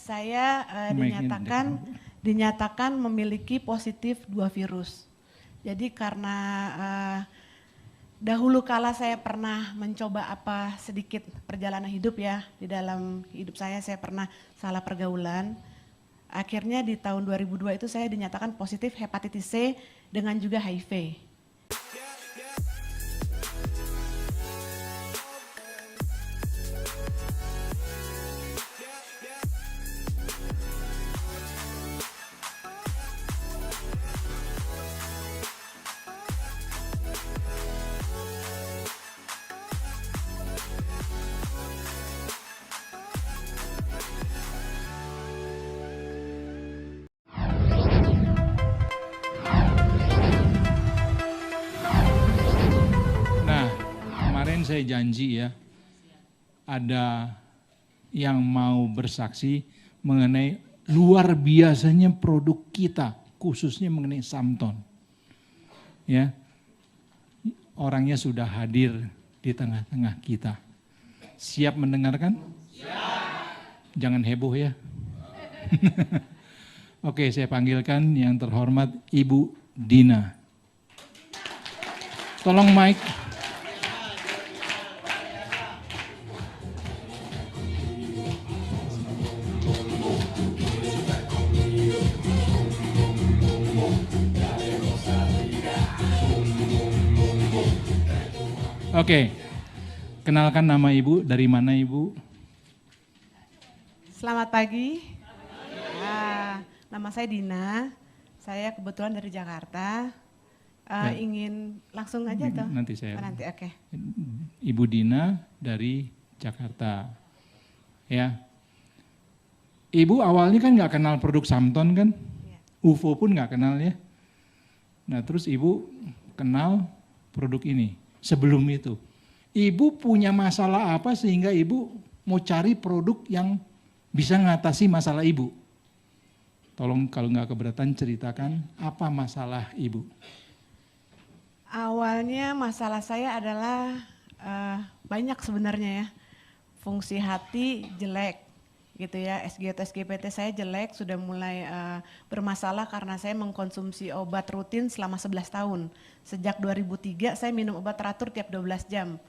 Saya dinyatakan memiliki positif 2 virus. Jadi karena dahulu kala saya pernah mencoba sedikit perjalanan hidup ya, di dalam hidup saya pernah salah pergaulan. Akhirnya di tahun 2002 itu saya dinyatakan positif hepatitis C dengan juga HIV. Saya janji ya, ada yang mau bersaksi mengenai luar biasanya produk kita, khususnya mengenai Samton. Ya, orangnya sudah hadir di tengah-tengah kita. Siap mendengarkan? Siap. Jangan heboh ya. Oke, saya panggilkan yang terhormat Ibu Dina. Tolong mic. Oke, kenalkan nama Ibu, dari mana Ibu? Selamat pagi. Nama saya Dina, saya kebetulan dari Jakarta. Ingin langsung aja toh? Nanti saya. Nanti, oke. Ibu Dina dari Jakarta. Ya. Ibu awalnya kan nggak kenal produk Samton kan? Ya. UFO pun nggak kenal ya. Nah terus Ibu kenal produk ini. Sebelum itu, Ibu punya masalah apa sehingga Ibu mau cari produk yang bisa ngatasi masalah Ibu? Tolong kalau nggak keberatan ceritakan apa masalah Ibu. Awalnya masalah saya adalah banyak sebenarnya ya. Fungsi hati jelek gitu ya, SGT, SGPT saya jelek, sudah mulai bermasalah karena saya mengkonsumsi obat rutin selama 11 tahun. Sejak 2003 saya minum obat teratur tiap 12 jam.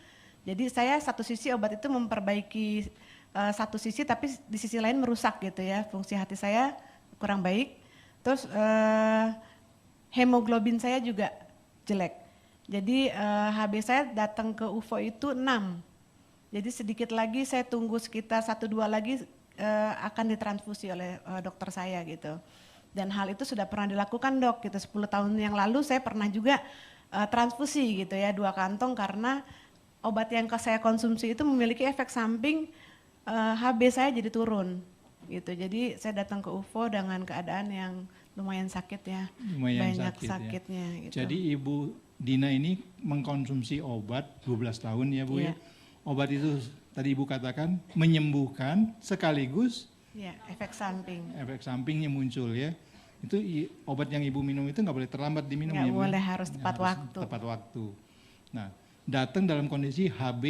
Jadi saya satu sisi obat itu memperbaiki satu sisi, tapi di sisi lain merusak gitu ya, fungsi hati saya kurang baik. Terus hemoglobin saya juga jelek. Jadi HB saya datang ke UFO itu 6. Jadi sedikit lagi saya tunggu sekitar 1-2 lagi akan ditransfusi oleh dokter saya gitu. Dan hal itu sudah pernah dilakukan dok gitu, 10 tahun yang lalu saya pernah juga transfusi gitu ya, 2 kantong karena obat yang saya konsumsi itu memiliki efek samping HB saya jadi turun gitu. Jadi saya datang ke UFO dengan keadaan yang lumayan sakit ya, banyak sakitnya ya. Gitu. Jadi Ibu Dina ini mengkonsumsi obat 12 tahun ya Bu ya. Obat itu tadi Ibu katakan menyembuhkan sekaligus efek samping. Efek sampingnya muncul ya. Itu obat yang Ibu minum itu nggak boleh terlambat diminum ya. Nggak boleh, harus tepat waktu. Tepat waktu. Nah, datang dalam kondisi HB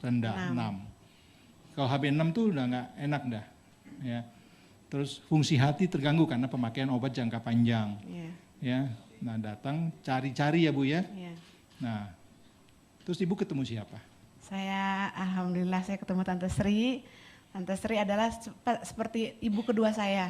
rendah 6. Kalau HB 6 tuh udah nggak enak dah. Ya. Terus fungsi hati terganggu karena pemakaian obat jangka panjang. Ya. Nah, datang cari-cari ya Bu ya. Nah, terus Ibu ketemu siapa? Alhamdulillah saya ketemu Tante Sri. Tante Sri adalah seperti ibu kedua saya.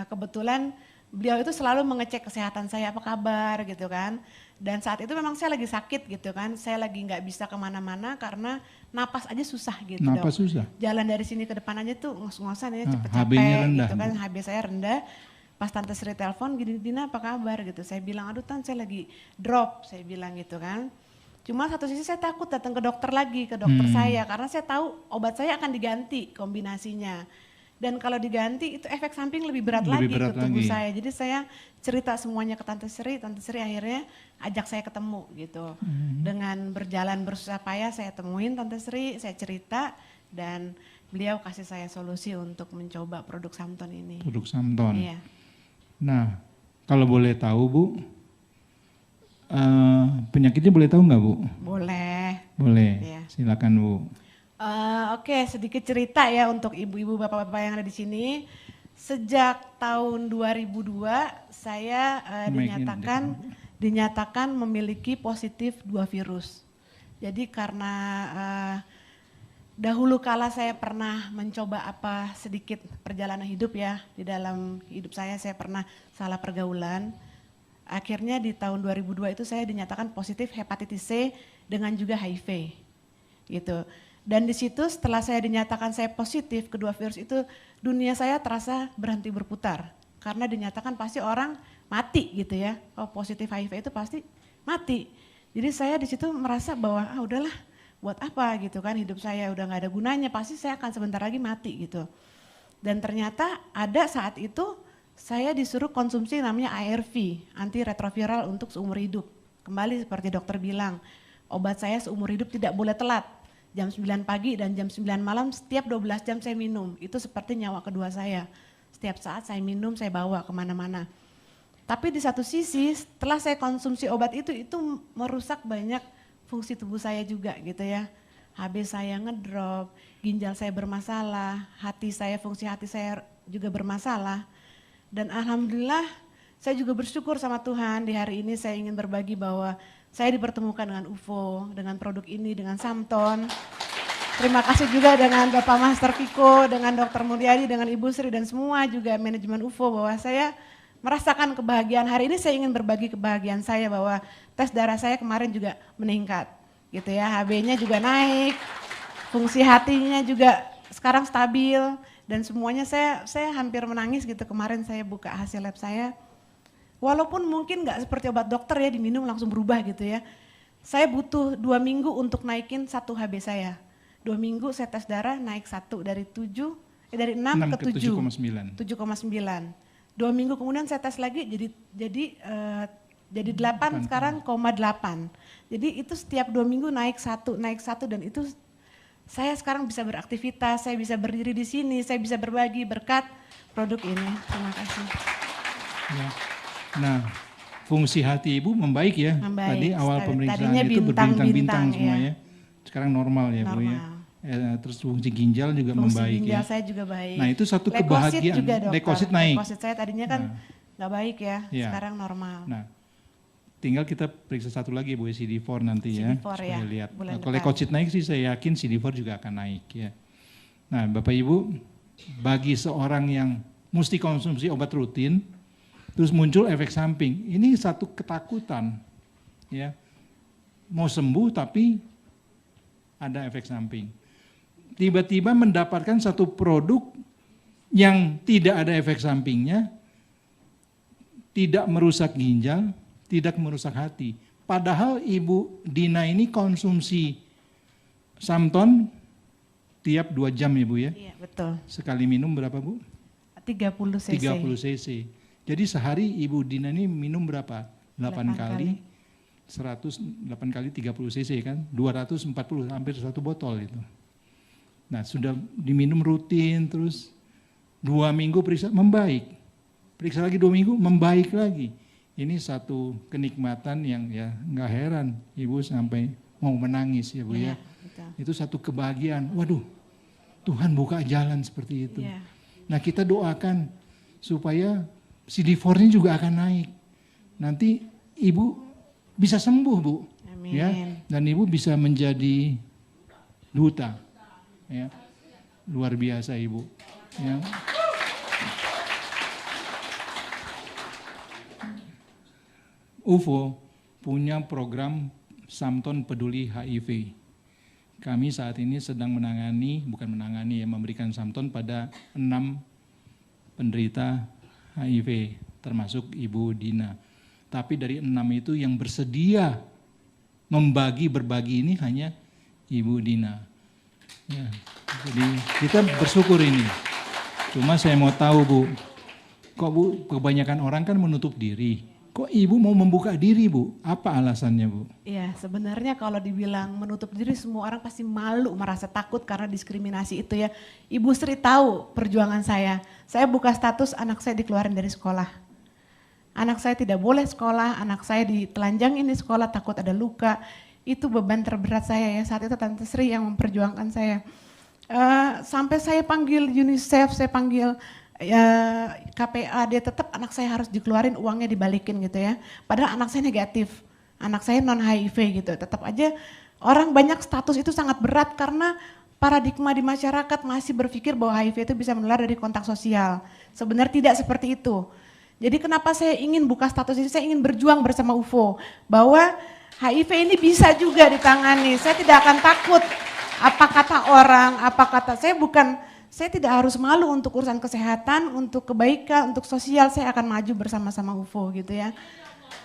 Kebetulan beliau itu selalu mengecek kesehatan saya, apa kabar gitu kan. Dan saat itu memang saya lagi sakit gitu kan. Saya lagi nggak bisa kemana-mana karena napas aja susah gitu. Napas susah? Jalan dari sini ke depan aja tuh ngos-ngosan ya, cepet-cepet gitu kan. HB saya rendah. Pas Tante Sri telepon, gini Dina apa kabar gitu. Saya bilang aduh Tan saya lagi drop, saya bilang gitu kan. Cuma satu sisi saya takut datang ke dokter lagi, ke dokter saya. Karena saya tahu obat saya akan diganti kombinasinya. Dan kalau diganti itu efek samping lebih berat lagi ke tubuh saya. Jadi saya cerita semuanya ke Tante Sri akhirnya ajak saya ketemu gitu. Dengan berjalan bersusah payah saya temuin Tante Sri, saya cerita dan beliau kasih saya solusi untuk mencoba produk Samton ini. Produk Samton. Iya. Nah, kalau boleh tahu Bu, penyakitnya boleh tahu nggak Bu? Boleh. Boleh, Iya. silakan Bu. Oke, sedikit cerita ya untuk ibu-ibu, bapak-bapak yang ada di sini. Sejak tahun 2002 saya dinyatakan memiliki positif 2 virus. Jadi karena dahulu kala saya pernah mencoba sedikit perjalanan hidup ya, di dalam hidup saya pernah salah pergaulan. Akhirnya di tahun 2002 itu saya dinyatakan positif hepatitis C dengan juga HIV gitu. Dan di situ setelah saya dinyatakan saya positif kedua virus itu, dunia saya terasa berhenti berputar. Karena dinyatakan pasti orang mati gitu ya. Oh, positif HIV itu pasti mati. Jadi saya di situ merasa bahwa udahlah, buat apa gitu kan, hidup saya udah gak ada gunanya, pasti saya akan sebentar lagi mati gitu. Dan ternyata ada saat itu saya disuruh konsumsi namanya ARV, antiretroviral untuk seumur hidup. Kembali seperti dokter bilang, obat saya seumur hidup tidak boleh telat. Jam 9 pagi dan jam 9 malam setiap 12 jam saya minum. Itu seperti nyawa kedua saya. Setiap saat saya minum, saya bawa kemana-mana. Tapi di satu sisi setelah saya konsumsi obat itu merusak banyak fungsi tubuh saya juga gitu ya. HB saya ngedrop, ginjal saya bermasalah, fungsi hati saya juga bermasalah. Dan alhamdulillah saya juga bersyukur sama Tuhan, di hari ini saya ingin berbagi bahwa saya dipertemukan dengan UFO, dengan produk ini, dengan Samton. Terima kasih juga dengan Bapak Master Piko, dengan Dr. Mulyadi, dengan Ibu Sri dan semua juga manajemen UFO bahwa saya merasakan kebahagiaan. Hari ini saya ingin berbagi kebahagiaan saya bahwa tes darah saya kemarin juga meningkat. Gitu ya, HB-nya juga naik, fungsi hatinya juga sekarang stabil dan semuanya saya hampir menangis gitu kemarin saya buka hasil lab saya. Walaupun mungkin gak seperti obat dokter ya diminum langsung berubah gitu ya. Saya butuh 2 minggu untuk naikin 1 HB saya. 2 minggu saya tes darah naik 1 dari 6 ke 7,9. 7,9. 2 minggu kemudian saya tes lagi jadi 8 sekarang 0,8. Jadi itu setiap 2 minggu naik 1 dan itu saya sekarang bisa beraktivitas, saya bisa berdiri di sini, saya bisa berbagi berkat produk ini. Terima kasih. Ya. Nah, fungsi hati ibu membaik ya. Membaik. Tadi awal pemeriksaan tadinya itu berbintang-bintang semua ya. Ya. Sekarang normal ya Bu ya. Terus fungsi ginjal juga membaik ginjal ya. saya juga baik. Nah itu satu kebahagiaan. Leukosit naik. Leukosit saya tadinya kan nggak baik ya, sekarang normal. Nah, tinggal kita periksa satu lagi Bu, CD4 nanti ya. CD4 supaya lihat. Nah, kalau leukosit naik sih saya yakin CD4 juga akan naik ya. Nah Bapak Ibu, bagi seorang yang mesti konsumsi obat rutin, terus muncul efek samping, ini satu ketakutan ya. Mau sembuh tapi ada efek samping. Tiba-tiba mendapatkan satu produk yang tidak ada efek sampingnya, tidak merusak ginjal, tidak merusak hati. Padahal Ibu Dina ini konsumsi Samton tiap 2 jam ya Bu ya? Iya betul. Sekali minum berapa Bu? 30 cc. 30 cc. Jadi sehari Ibu Dina ini minum berapa? 8 kali. 8 kali 30 cc kan? 240, hampir 1 botol itu. Nah sudah diminum rutin terus 2 minggu periksa membaik. Periksa lagi 2 minggu membaik lagi. Ini satu kenikmatan yang ya nggak heran Ibu sampai mau menangis ya Bu ya. Betul. Itu satu kebahagiaan. Waduh, Tuhan buka jalan seperti itu. Ya. Nah kita doakan supaya CD4-nya juga akan naik. Nanti Ibu bisa sembuh Bu. Amin. Ya, dan Ibu bisa menjadi duta. Ya. Luar biasa Ibu. Ya. UFO punya program Samton Peduli HIV. Kami saat ini sedang memberikan Samton pada 6 penderita HIV, termasuk Ibu Dina. Tapi dari 6 itu yang bersedia berbagi ini hanya Ibu Dina. Ya, jadi kita bersyukur ini. Cuma saya mau tahu Bu, kok Bu kebanyakan orang kan menutup diri. Kok Ibu mau membuka diri Bu? Apa alasannya Bu? Iya sebenarnya kalau dibilang menutup diri semua orang pasti malu, merasa takut karena diskriminasi itu ya. Ibu Sri tahu perjuangan saya. Saya buka status anak saya dikeluarin dari sekolah. Anak saya tidak boleh sekolah, anak saya ditelanjangin di sekolah takut ada luka. Itu beban terberat saya ya, saat itu Tante Sri yang memperjuangkan saya. Sampai saya panggil UNICEF, saya panggil KPA, dia tetap anak saya harus dikeluarin, uangnya dibalikin gitu ya. Padahal anak saya negatif, anak saya non HIV gitu. Tetap aja orang banyak status itu sangat berat karena paradigma di masyarakat masih berpikir bahwa HIV itu bisa menular dari kontak sosial. Sebenarnya tidak seperti itu. Jadi kenapa saya ingin buka status ini, saya ingin berjuang bersama UFO bahwa HIV ini bisa juga ditangani. Saya tidak akan takut apa kata orang, apa kata saya tidak harus malu untuk urusan kesehatan, untuk kebaikan, untuk sosial, saya akan maju bersama-sama UFO gitu ya.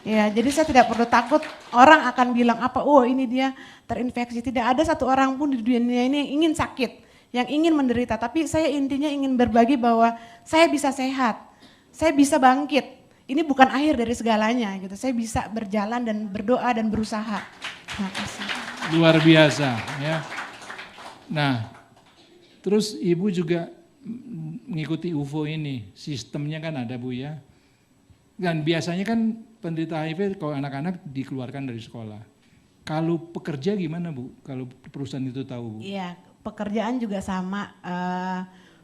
Ya, jadi saya tidak perlu takut orang akan bilang apa, oh ini dia terinfeksi. Tidak ada satu orang pun di dunia ini yang ingin sakit, yang ingin menderita. Tapi saya intinya ingin berbagi bahwa saya bisa sehat, saya bisa bangkit. Ini bukan akhir dari segalanya gitu. Saya bisa berjalan dan berdoa dan berusaha. Terima kasih. Luar biasa ya. Nah, terus Ibu juga mengikuti UFO ini, sistemnya kan ada Bu ya. Dan biasanya kan penderita HIV kalau anak-anak dikeluarkan dari sekolah. Kalau pekerja gimana Bu? Kalau perusahaan itu tahu Bu? Iya, pekerjaan juga sama.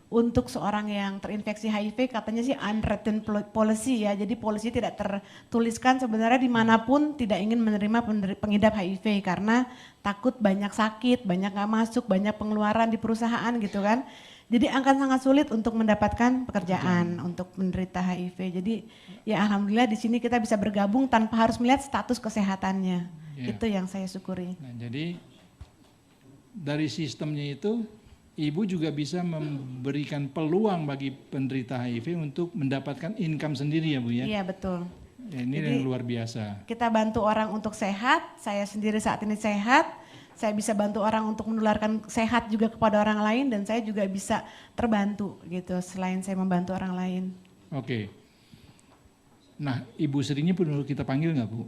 Untuk seorang yang terinfeksi HIV katanya sih unwritten policy ya, jadi polisi tidak tertuliskan sebenarnya dimanapun tidak ingin menerima pengidap HIV karena takut banyak sakit, banyak nggak masuk, banyak pengeluaran di perusahaan gitu kan. Jadi akan sangat sulit untuk mendapatkan pekerjaan untuk menderita HIV. Jadi ya alhamdulillah di sini kita bisa bergabung tanpa harus melihat status kesehatannya. Ya. Itu yang saya syukuri. Nah, jadi dari sistemnya itu Ibu juga bisa memberikan peluang bagi penderita HIV untuk mendapatkan income sendiri ya Bu ya? Iya betul. Ya, ini yang luar biasa. Kita bantu orang untuk sehat, saya sendiri saat ini sehat, saya bisa bantu orang untuk menularkan sehat juga kepada orang lain dan saya juga bisa terbantu gitu selain saya membantu orang lain. Oke. Nah Ibu Srinya perlu kita panggil nggak Bu?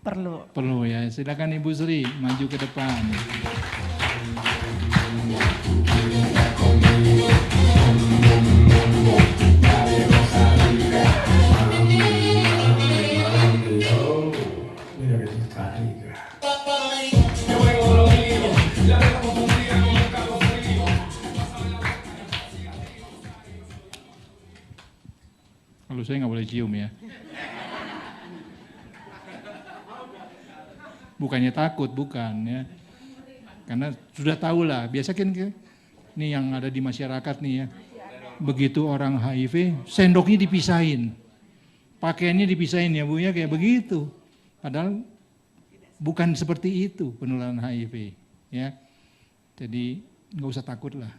Perlu. Perlu ya, silakan Ibu Sri maju ke depan. Kalau saya nggak boleh cium ya. Bukannya takut, bukan ya. Karena sudah tahu lah, biasa kan nih yang ada di masyarakat nih ya. Begitu orang HIV, sendoknya dipisahin. Pakaiannya dipisahin ya Bu ya, kayak begitu. Padahal bukan seperti itu penularan HIV ya. Jadi nggak usah takut lah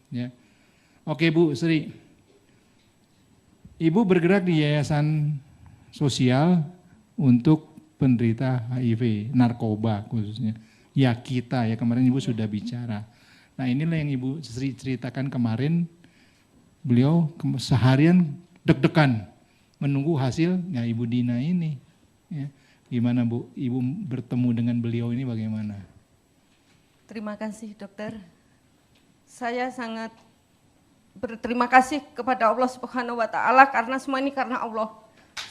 ya. Oke Bu Sri. Ibu bergerak di yayasan sosial untuk penderita HIV, narkoba khususnya. Ya kita ya, kemarin Ibu sudah bicara. Nah inilah yang Ibu ceritakan kemarin, beliau seharian deg-degan menunggu hasilnya Ibu Dina ini. Ya. Gimana Bu, Ibu bertemu dengan beliau ini bagaimana? Terima kasih dokter. Saya sangat berterima kasih kepada Allah Subhanahu wa Ta'ala karena semua ini karena Allah.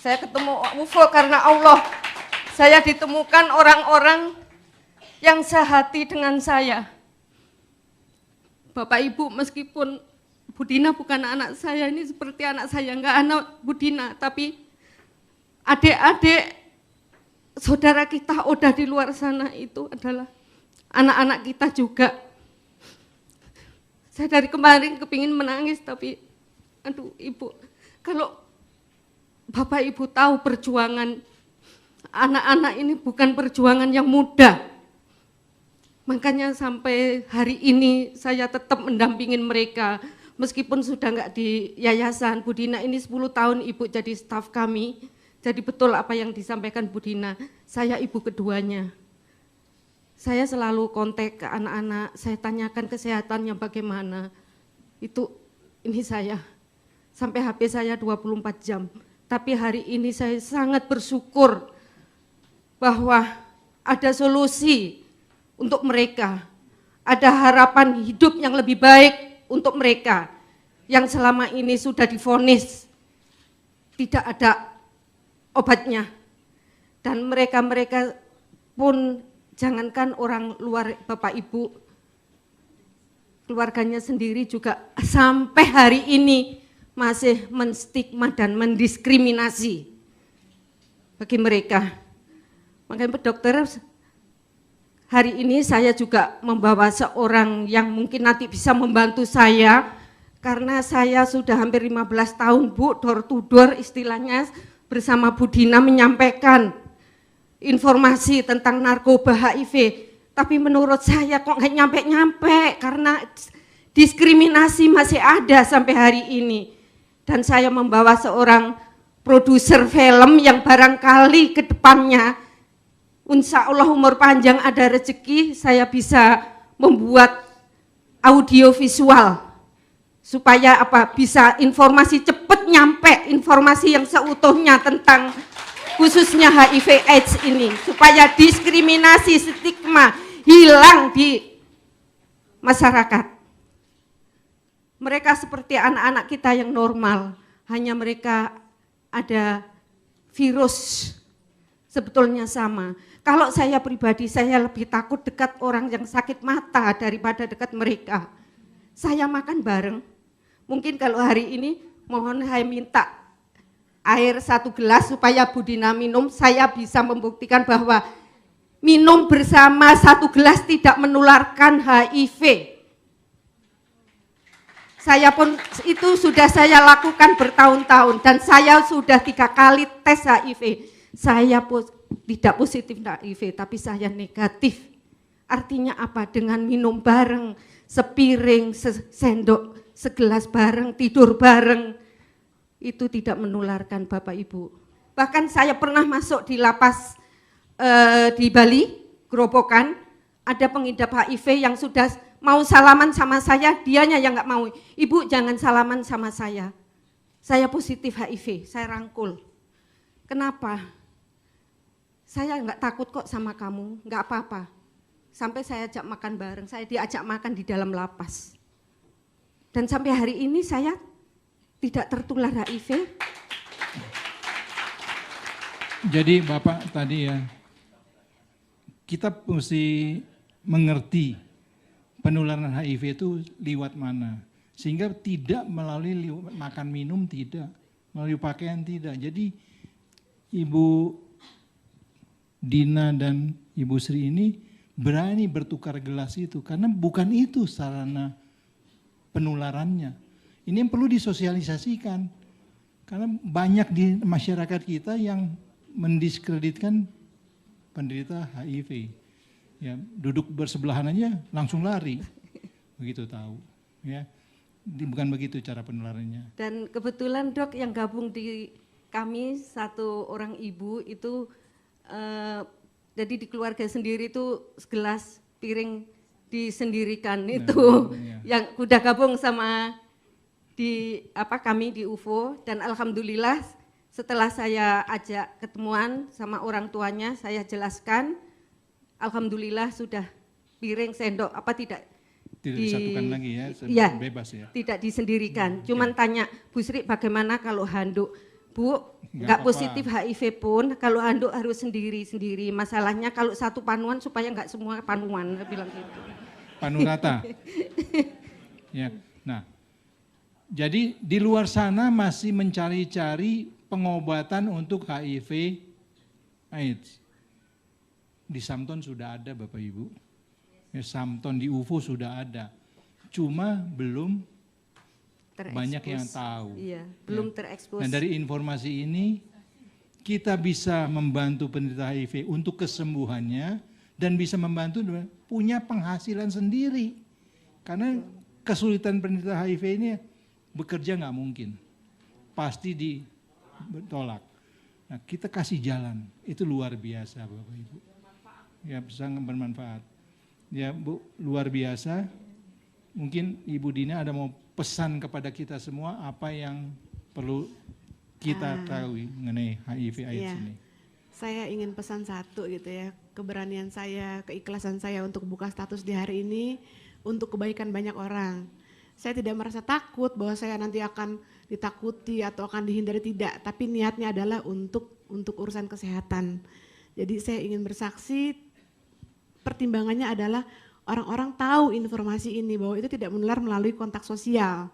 Saya ketemu UFO karena Allah. Saya ditemukan orang-orang yang sehati dengan saya. Bapak Ibu, meskipun Bu Dina bukan anak saya, ini seperti anak saya, enggak anak Bu Dina, tapi adik-adik saudara kita udah di luar sana itu adalah anak-anak kita juga. Saya dari kemarin kepingin menangis, tapi aduh Ibu, kalau Bapak Ibu tahu perjuangan anak-anak ini bukan perjuangan yang mudah. Makanya sampai hari ini saya tetap mendampingin mereka. Meskipun sudah enggak di yayasan, Bu Dina ini 10 tahun Ibu jadi staf kami. Jadi betul apa yang disampaikan Bu Dina, saya ibu keduanya. Saya selalu kontak ke anak-anak, saya tanyakan kesehatannya bagaimana. Ini saya, sampai HP saya 24 jam. Tapi hari ini saya sangat bersyukur bahwa ada solusi untuk mereka. Ada harapan hidup yang lebih baik untuk mereka yang selama ini sudah divonis tidak ada obatnya. Dan mereka-mereka pun jangankan orang luar, Bapak Ibu, keluarganya sendiri juga sampai hari ini masih menstigma dan mendiskriminasi bagi mereka. Makanya dokter, hari ini saya juga membawa seorang yang mungkin nanti bisa membantu saya, karena saya sudah hampir 15 tahun Bu, door to door istilahnya, bersama Bu Dina menyampaikan informasi tentang narkoba HIV. Tapi menurut saya kok nggak nyampe-nyampe, karena diskriminasi masih ada sampai hari ini. Dan saya membawa seorang produser film yang barangkali ke depannya, insya Allah umur panjang ada rezeki, saya bisa membuat audio visual supaya bisa informasi cepat nyampe, informasi yang seutuhnya tentang khususnya HIV AIDS ini, supaya diskriminasi, stigma hilang di masyarakat. Mereka seperti anak-anak kita yang normal, hanya mereka ada virus, sebetulnya sama. Kalau saya pribadi, saya lebih takut dekat orang yang sakit mata daripada dekat mereka. Saya makan bareng, mungkin kalau hari ini mohon saya minta air 1 gelas supaya Bu Dina minum, saya bisa membuktikan bahwa minum bersama 1 gelas tidak menularkan HIV. Saya pun itu sudah saya lakukan bertahun-tahun dan saya sudah 3 kali tes HIV. Saya tidak positif HIV, tapi saya negatif. Artinya apa? Dengan minum bareng, sepiring, sendok, segelas bareng, tidur bareng, itu tidak menularkan Bapak Ibu. Bahkan saya pernah masuk di lapas di Bali, Gerobokan, ada pengidap HIV yang sudah mau salaman sama saya, dianya yang nggak mau. Ibu jangan salaman sama saya positif HIV, saya rangkul. Kenapa? Saya nggak takut kok sama kamu, nggak apa-apa. Sampai saya ajak makan bareng, saya diajak makan di dalam lapas. Dan sampai hari ini saya tidak tertular HIV. Jadi Bapak tadi ya, kita mesti mengerti penularan HIV itu lewat mana. Sehingga tidak melalui makan minum, tidak. Melalui pakaian, tidak. Jadi Ibu Dina dan Ibu Sri ini berani bertukar gelas itu. Karena bukan itu sarana penularannya. Ini yang perlu disosialisasikan, karena banyak di masyarakat kita yang mendiskreditkan penderita HIV. Ya, duduk bersebelahan aja langsung lari, begitu tahu. Ya, bukan begitu cara penularannya. Dan kebetulan Dok yang gabung di kami 1 orang ibu itu, jadi di keluarga sendiri itu segelas piring disendirikan itu, yang udah gabung sama kami di UFO. Dan alhamdulillah setelah saya ajak ketemuan sama orang tuanya, saya jelaskan, alhamdulillah sudah piring, sendok tidak disatukan lagi ya, bebas ya. Tidak disendirikan. Cuman tanya, Bu Sri bagaimana kalau handuk? Bu, nggak positif HIV pun kalau handuk harus sendiri-sendiri. Masalahnya kalau 1 panuan supaya nggak semua panuan, bilang gitu. Panu rata. Ya, nah. Jadi di luar sana masih mencari-cari pengobatan untuk HIV AIDS. Di Samton sudah ada Bapak Ibu. Ya, Samton di UFO sudah ada. Cuma belum banyak yang tahu. Iya, belum terekspos. Nah, dari informasi ini kita bisa membantu penderita HIV untuk kesembuhannya dan bisa membantu punya penghasilan sendiri. Karena kesulitan penderita HIV ini bekerja nggak mungkin, pasti ditolak. Nah, kita kasih jalan, itu luar biasa Bapak Ibu. Ya, sangat bermanfaat. Ya Bu, luar biasa. Mungkin Ibu Dina ada mau pesan kepada kita semua apa yang perlu kita tahu mengenai HIV AIDS ini. Saya ingin pesan satu gitu ya, keberanian saya, keikhlasan saya untuk buka status di hari ini untuk kebaikan banyak orang. Saya tidak merasa takut bahwa saya nanti akan ditakuti atau akan dihindari, tidak, tapi niatnya adalah untuk urusan kesehatan. Jadi saya ingin bersaksi pertimbangannya adalah orang-orang tahu informasi ini bahwa itu tidak menular melalui kontak sosial.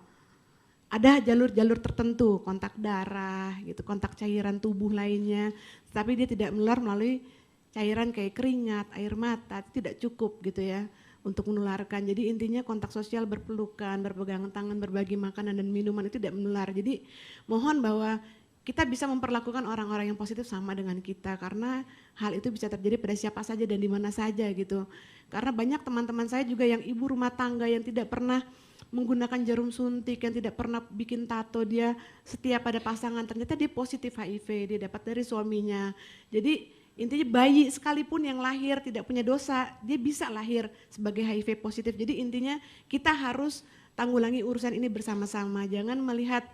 Ada jalur-jalur tertentu, kontak darah, gitu, kontak cairan tubuh lainnya, tapi dia tidak menular melalui cairan kayak keringat, air mata, itu tidak cukup gitu ya untuk menularkan. Jadi intinya kontak sosial, berpelukan, berpegangan tangan, berbagi makanan dan minuman itu tidak menular. Jadi mohon bahwa kita bisa memperlakukan orang-orang yang positif sama dengan kita, karena hal itu bisa terjadi pada siapa saja dan di mana saja gitu. Karena banyak teman-teman saya juga yang ibu rumah tangga yang tidak pernah menggunakan jarum suntik, yang tidak pernah bikin tato, dia setia pada pasangan, ternyata dia positif HIV, dia dapat dari suaminya. Jadi intinya bayi sekalipun yang lahir tidak punya dosa, dia bisa lahir sebagai HIV positif. Jadi intinya kita harus tanggulangi urusan ini bersama-sama, jangan melihat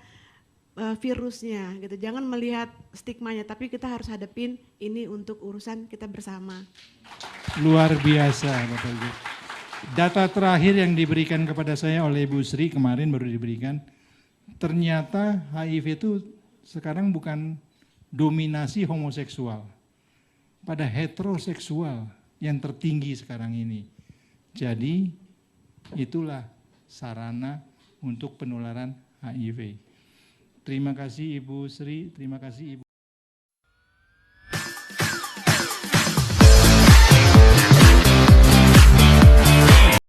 virusnya gitu, jangan melihat stigmanya, tapi kita harus hadapin ini untuk urusan kita bersama. Luar biasa Bapak Ibu. Data terakhir yang diberikan kepada saya oleh Bu Sri kemarin baru diberikan, ternyata HIV itu sekarang bukan dominasi homoseksual, pada heteroseksual yang tertinggi sekarang ini. Jadi itulah sarana untuk penularan HIV. Terima kasih Ibu Sri, terima kasih Ibu.